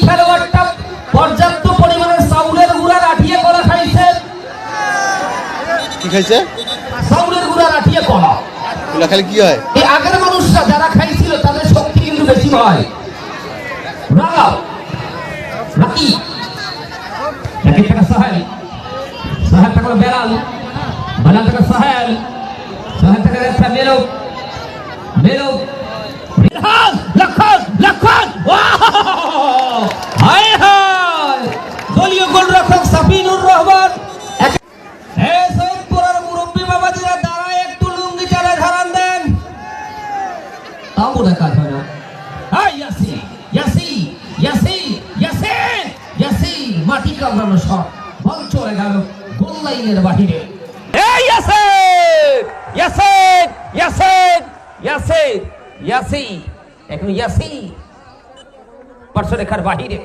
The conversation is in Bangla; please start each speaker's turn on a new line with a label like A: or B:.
A: খেলোয়াড়টা পর্যাপ্ত পরিমাণে চাউলের গুঁড়া রাঠিয়ে কলা খাইছে।
B: কি খাইছে?
A: চাউলের গুঁড়া রাঠিয়ে কলা।
B: এগুলা খালি কি হয়?
A: এই আগের মানুষরা যারা খাইছিল তাদের শক্তি কিন্তু বেশি হয়। রাগাও নাকি নাকি টাকা সাহেল সাহেল টাকা বেলাল বেলাল টাকা সাহেল সাহেল টাকা একটা মেলো মেলো লক্ষণ লক্ষণ হায় হায় দলীয় গোলরক্ষক সাফিনুর রহমান। সৈয়দপুরের মুরব্বী বাবাজিরা দাঁড়ায় একটু লুঙ্গি চালে ধারান দেন। তাও মনে কাজ হয় না। ইয়াসি ইয়াসি ইয়াসি ইয়াসি ইয়াসি মাটি কামড়ানো শট, বল চলে গেল গোল লাইনের বাহিরে। ইয়াসি ইয়াসি ইয়াসি ইয়াসি ইয়াসি এখন ইয়াসি পার্শ্বরেখার বাহিরে।